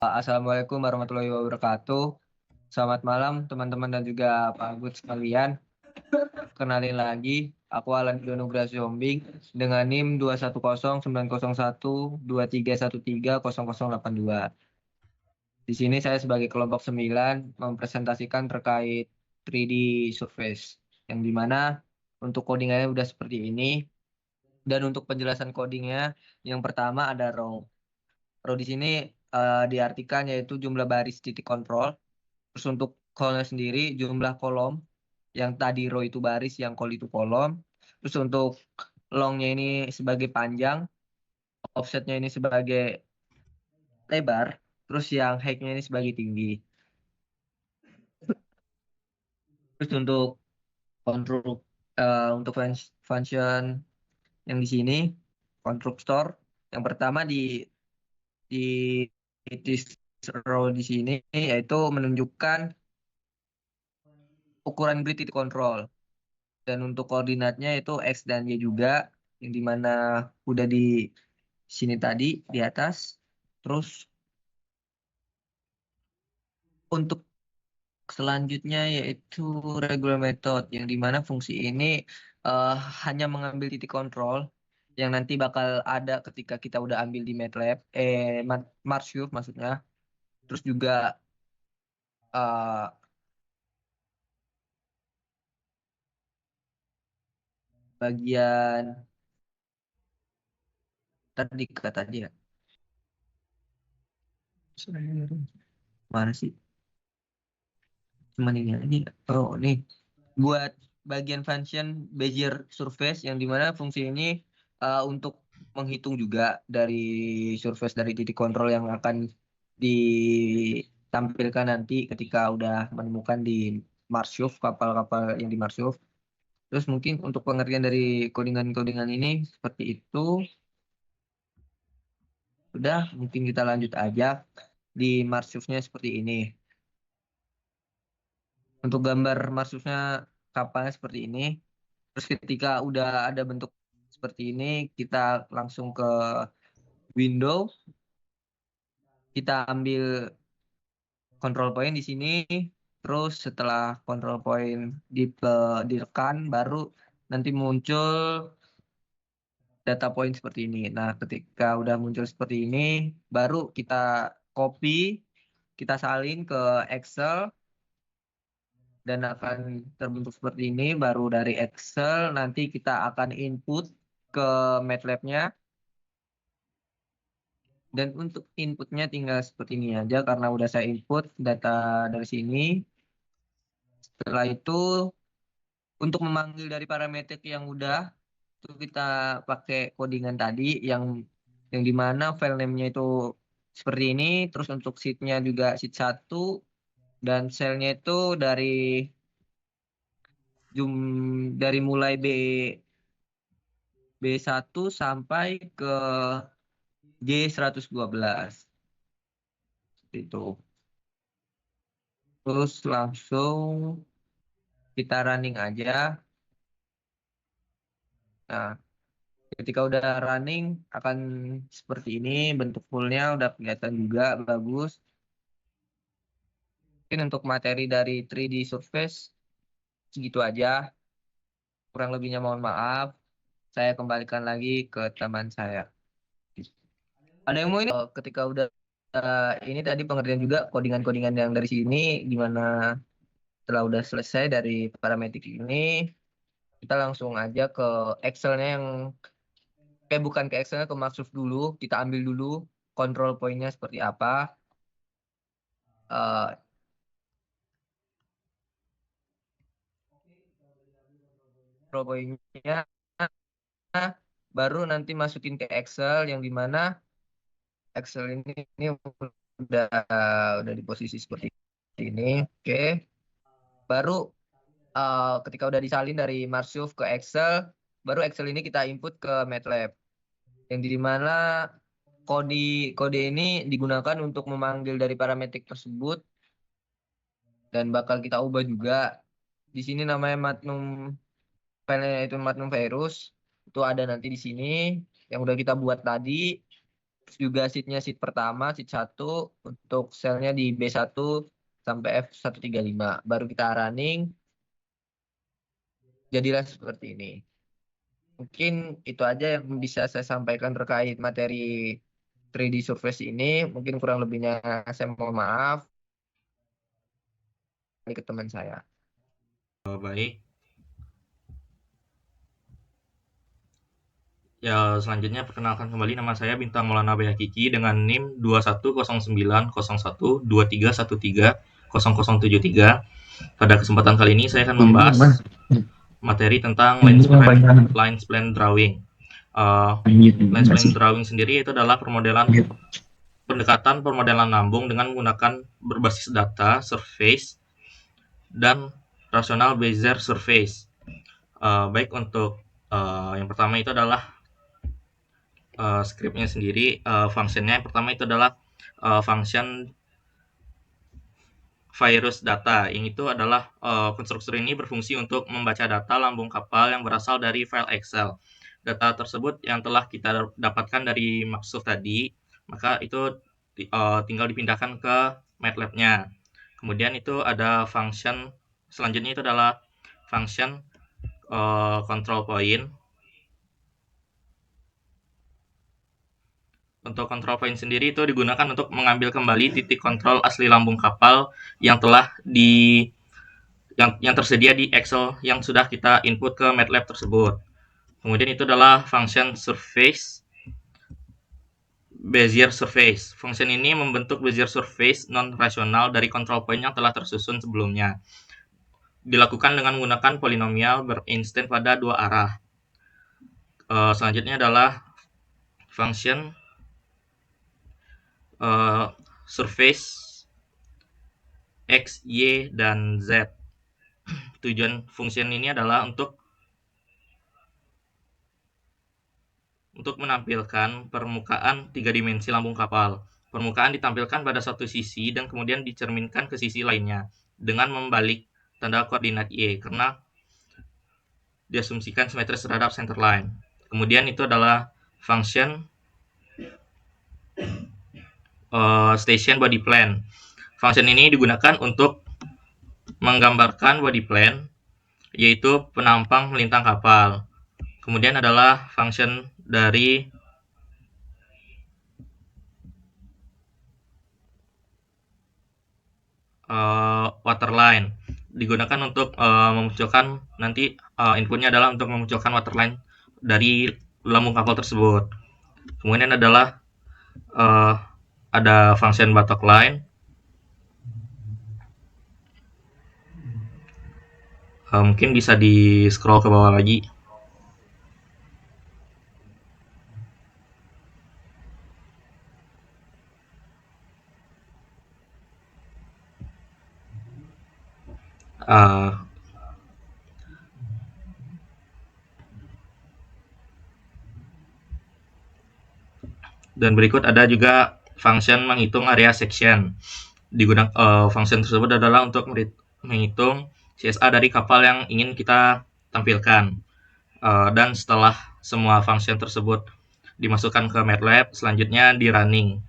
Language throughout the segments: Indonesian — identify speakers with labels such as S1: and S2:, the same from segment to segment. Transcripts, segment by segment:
S1: Assalamualaikum warahmatullahi wabarakatuh. Selamat malam teman-teman dan juga Pak Agus sekalian. Kenalin lagi, aku Alan Nugraha Siombing dengan NIM 210901231300082. Di sini saya sebagai kelompok 9 mempresentasikan terkait 3D Surface yang dimana untuk codingannya udah seperti ini, dan untuk penjelasan codingnya yang pertama ada row. Row di sini diartikan yaitu jumlah baris titik kontrol. Terus untuk kolomnya sendiri jumlah kolom, yang tadi row itu baris, yang col itu kolom. Terus untuk longnya ini sebagai panjang, offsetnya ini sebagai lebar, terus yang height-nya ini sebagai tinggi. Terus untuk konstruk untuk function yang di sini, konstruktor yang pertama di this row di sini yaitu menunjukkan ukuran grid titik kontrol. Dan untuk koordinatnya itu X dan Y juga, yang dimana udah di sini tadi di atas. Terus untuk selanjutnya yaitu regular method, yang dimana fungsi ini eh, hanya mengambil titik kontrol yang nanti bakal ada ketika kita udah ambil di MATLAB, Marshuf maksudnya. Terus juga eh, bagian tadi kata dia mana sih? Cuman ini oh nih buat bagian function Bezier surface, yang dimana fungsi ini untuk menghitung juga dari surface dari titik kontrol yang akan ditampilkan nanti ketika udah menemukan di Marshuf, kapal-kapal yang di Marshuf. Terus mungkin untuk pengertian dari codingan-codingan ini seperti itu. Udah, mungkin kita lanjut aja di Marshufnya seperti ini. Untuk gambar Marshufnya kapalnya seperti ini. Terus ketika udah ada bentuk seperti ini, kita langsung ke window, kita ambil control point di sini. Terus setelah control point ditekan, baru nanti muncul data point seperti ini. Nah, ketika udah muncul seperti ini, baru kita copy, kita salin ke Excel, dan akan terbentuk seperti ini. Baru dari Excel nanti kita akan input ke MATLAB-nya. Dan untuk inputnya tinggal seperti ini aja karena udah saya input data dari sini. Setelah itu untuk memanggil dari parameter yang udah itu kita pakai codingan tadi yang dimana file name-nya itu seperti ini. Terus untuk sheet-nya juga sheet 1, dan cell-nya itu jum dari mulai B1 sampai ke G112 itu. Terus langsung kita running aja. Nah, ketika udah running akan seperti ini, bentuk fullnya udah kelihatan juga bagus. Mungkin untuk materi dari 3D Surface segitu aja. Kurang lebihnya mohon maaf. Saya kembalikan lagi ke teman saya. Ada yang mau ini? Ketika udah ini tadi pengertian juga codingan-codingan yang dari sini, gimana setelah udah selesai dari parametrik ini, kita langsung aja ke Excel-nya yang bukan ke Excel-nya, ke Microsoft dulu. Kita ambil dulu control point-nya seperti apa. Eh, Control point-nya baru nanti masukin ke Excel, yang dimana Excel ini udah udah di posisi seperti ini. Oke, baru ketika udah disalin dari Marshuf ke Excel, baru Excel ini kita input ke MATLAB, yang di mana kode kode ini digunakan untuk memanggil dari parametrik tersebut, dan bakal kita ubah juga. Di sini namanya Magnum, filenya itu Magnum Virus, itu ada nanti di sini yang udah kita buat tadi. juga seatnya seat pertama, seat 1 untuk selnya di B1 sampai F135. Baru kita running, jadilah seperti ini. Mungkin itu aja yang bisa saya sampaikan terkait materi 3D surface ini. Mungkin kurang lebihnya saya mohon maaf. Ini ke teman saya.
S2: Baik. Ya, selanjutnya perkenalkan kembali, nama saya Bintang Maulana Bayakiki dengan NIM 21090123130073. Pada kesempatan kali ini saya akan membahas materi tentang line spline drawing. Line spline drawing sendiri itu adalah pendekatan permodelan lambung dengan menggunakan berbasis data, surface, dan rational Bezier surface. Baik, untuk yang pertama itu adalah scriptnya sendiri. Functionnya yang pertama itu adalah function virus data. Yang itu adalah konstruktor ini berfungsi untuk membaca data lambung kapal yang berasal dari file Excel. Data tersebut yang telah kita dapatkan dari maksud tadi, maka itu tinggal dipindahkan ke MATLAB-nya. Kemudian itu ada function selanjutnya, itu adalah function control point. Untuk control point sendiri itu digunakan untuk mengambil kembali titik kontrol asli lambung kapal yang telah yang tersedia di Excel yang sudah kita input ke MATLAB tersebut. Kemudian itu adalah function surface Bezier surface. Function ini membentuk Bezier surface non-rasional dari control point yang telah tersusun sebelumnya. Dilakukan dengan menggunakan polinomial berinstan pada dua arah. Selanjutnya adalah function surface X, Y, dan Z. Tujuan function ini adalah untuk menampilkan permukaan 3 dimensi lambung kapal. Permukaan ditampilkan pada satu sisi dan kemudian dicerminkan ke sisi lainnya dengan membalik tanda koordinat Y karena diasumsikan simetris terhadap center line. Kemudian itu adalah function station body plan. Function ini digunakan untuk menggambarkan body plan, yaitu penampang melintang kapal. Kemudian adalah function dari waterline, digunakan untuk memunculkan nanti inputnya adalah untuk memunculkan waterline dari lambung kapal tersebut. Kemudian adalah ada function bottom line. Mungkin bisa di scroll ke bawah lagi. Dan berikut ada juga function menghitung area section. Function tersebut adalah untuk menghitung CSA dari kapal yang ingin kita tampilkan. Dan setelah semua function tersebut dimasukkan ke MATLAB, selanjutnya di running.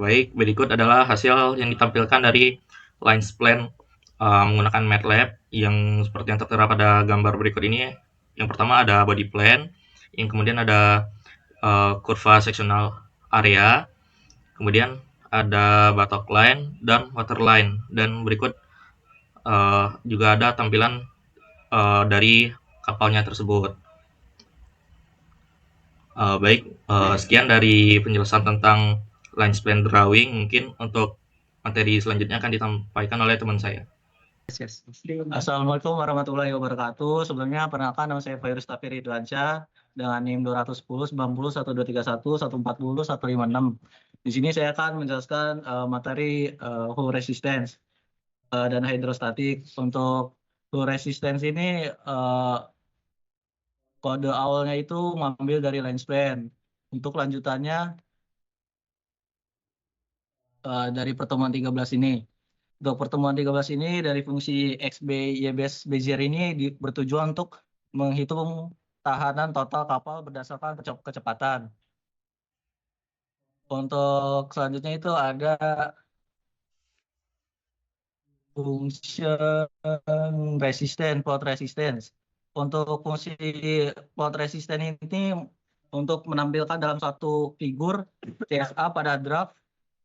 S2: Baik, berikut adalah hasil yang ditampilkan dari line spline menggunakan MATLAB yang seperti yang tertera pada gambar berikut ini. Yang pertama ada body plan, yang kemudian ada kurva sectional area, kemudian ada bottom line dan waterline, dan berikut juga ada tampilan dari kapalnya tersebut. Baik, sekian dari penjelasan tentang line spline drawing. Mungkin untuk materi selanjutnya akan disampaikan oleh teman saya.
S3: Assalamualaikum warahmatullahi wabarakatuh. Sebelumnya perkenalkan, nama saya Fairuz Tafir Ridwansyah dengan NIM 210 90 1231 140 156. Di sini saya akan menjelaskan materi hull resistance dan hidrostatik. Untuk hull resistance ini kode awalnya itu mengambil dari line span. Untuk lanjutannya dari pertemuan 13 ini. Untuk pertemuan 13 ini dari fungsi XB YBS Bezier ini bertujuan untuk menghitung tahanan total kapal berdasarkan kecepatan. Untuk selanjutnya itu ada function resistance, plot resistance. Untuk fungsi plot resistance ini untuk menampilkan dalam satu figur CSA pada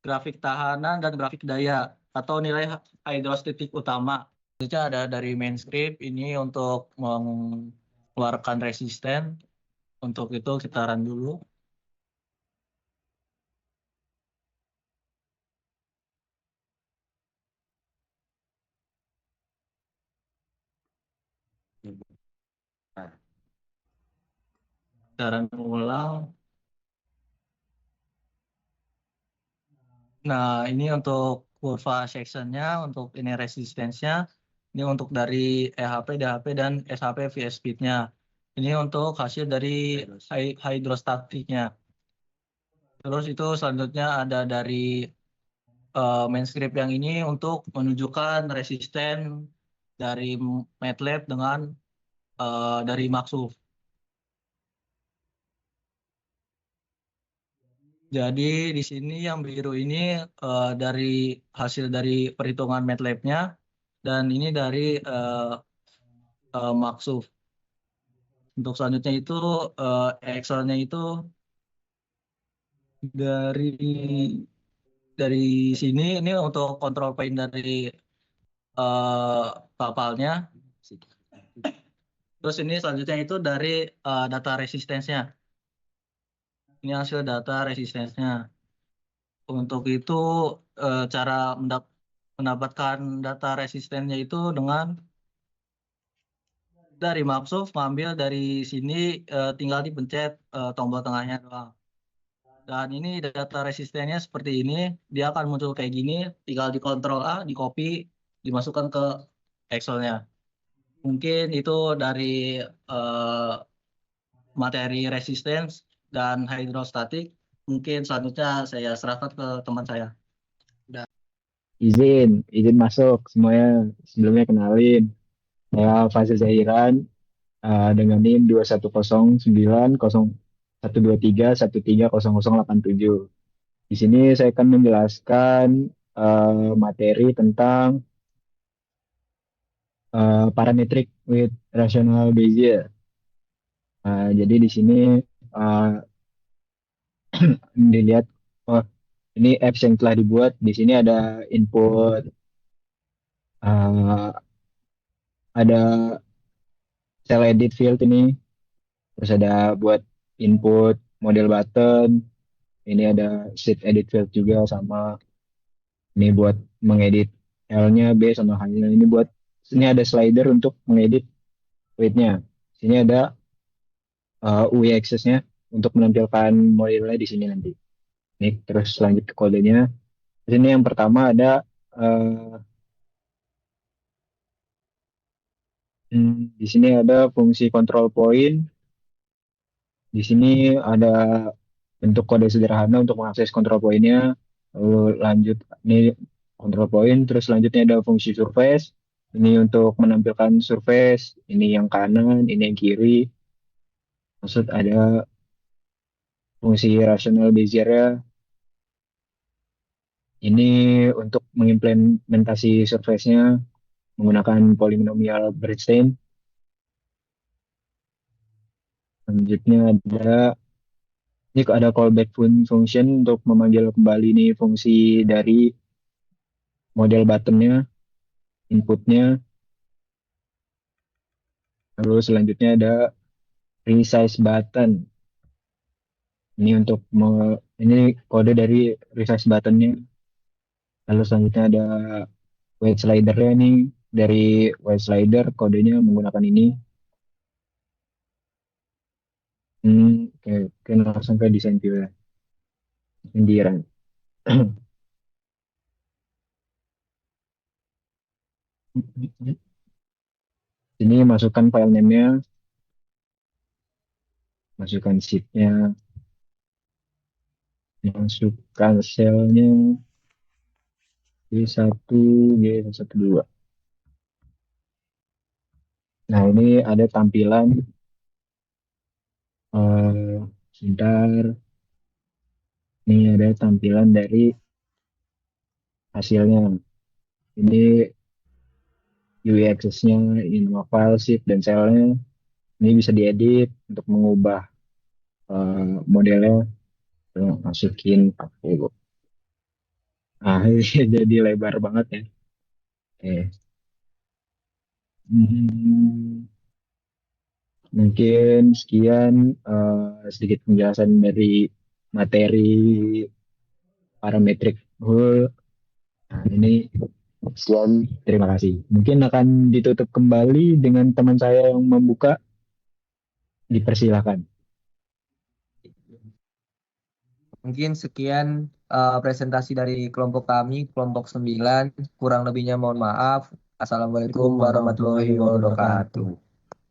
S3: grafik tahanan dan grafik daya atau nilai hidrostatik utama. Selanjutnya ada dari main script ini untuk mengeluarkan resisten. Untuk itu kita run dulu. Kita run ulang. Nah, ini untuk kurva sectionnya, untuk ini resistensinya, ini untuk dari EHP, DHP, dan SHP vs speednya. Ini untuk hasil dari hidrostatiknya. Terus itu selanjutnya ada dari main script yang ini untuk menunjukkan resisten dari MATLAB dengan dari Maxuf. Jadi di sini yang biru ini dari hasil dari perhitungan MATLAB-nya dan ini dari Maxuf. Untuk selanjutnya itu Excel-nya itu dari sini ini untuk control point dari kapalnya. Terus ini selanjutnya itu dari data resistensinya. Ini hasil data resistensinya. Untuk itu cara mendapatkan data resistennya itu dengan dari Maxuf ngambil dari sini tinggal dipencet tombol tengahnya doang. Dan ini data resistennya seperti ini, dia akan muncul kayak gini, tinggal di Ctrl A, di copy, dimasukkan ke Excel-nya. Mungkin itu dari materi resistance dan hidrostatik. Mungkin selanjutnya saya serahkan ke teman saya.
S4: Izin masuk semuanya. Sebelumnya kenalin, saya Fazil Zahiran, dengan NIM 21090123130087. Di sini saya akan menjelaskan materi tentang parametric with rational Bezier. Jadi di sini uh, dilihat, oh, ini apps yang telah dibuat. Di sini ada input, uh, ada cell edit field ini, terus ada buat input model button, ini ada sheet edit field juga, sama ini buat mengedit L-nya, B sama H-nya. Ini ada slider untuk mengedit weight-nya. Sini ada UI access-nya untuk menampilkan modelnya di sini nanti. Ini terus lanjut ke kodenya. Di sini yang pertama ada di sini ada fungsi control point. Di sini ada bentuk kode sederhana untuk mengakses control point-nya. Lalu lanjut, ini control point. Terus selanjutnya ada fungsi surface. Ini untuk menampilkan surface. Ini yang kanan, ini yang kiri. Maksud ada fungsi rational Bezier-nya. Ini untuk mengimplementasi surface-nya menggunakan polynomial Bernstein. Selanjutnya ini ada callback function untuk memanggil kembali nih fungsi dari model buttonnya, inputnya. Lalu selanjutnya ada resize button. Ini ini kode dari resize buttonnya. Lalu selanjutnya ada weight slider-nya nih. Dari weight slider kodenya menggunakan ini. Oke, langsung ke desain view ya. Ini di run. Ini masukkan file name-nya, masukkan sheet-nya, masukkan sel-nya G1, G12. Nah, ini ada tampilan sebentar. Ini ada tampilan dari hasilnya. Ini UI access-nya, ini nama file, sheet, dan selnya. Ini bisa diedit untuk mengubah modelnya. Masukin pakai. Nah, ini jadi lebar banget ya. Oke. Hmm, mungkin sekian sedikit penjelasan dari materi parametric hole. Nah, ini sekian, terima kasih. Mungkin akan ditutup kembali dengan teman saya yang membuka. Dipersilakan.
S1: Mungkin sekian presentasi dari kelompok kami, kelompok 9. Kurang lebihnya mohon maaf. Assalamualaikum warahmatullahi wabarakatuh.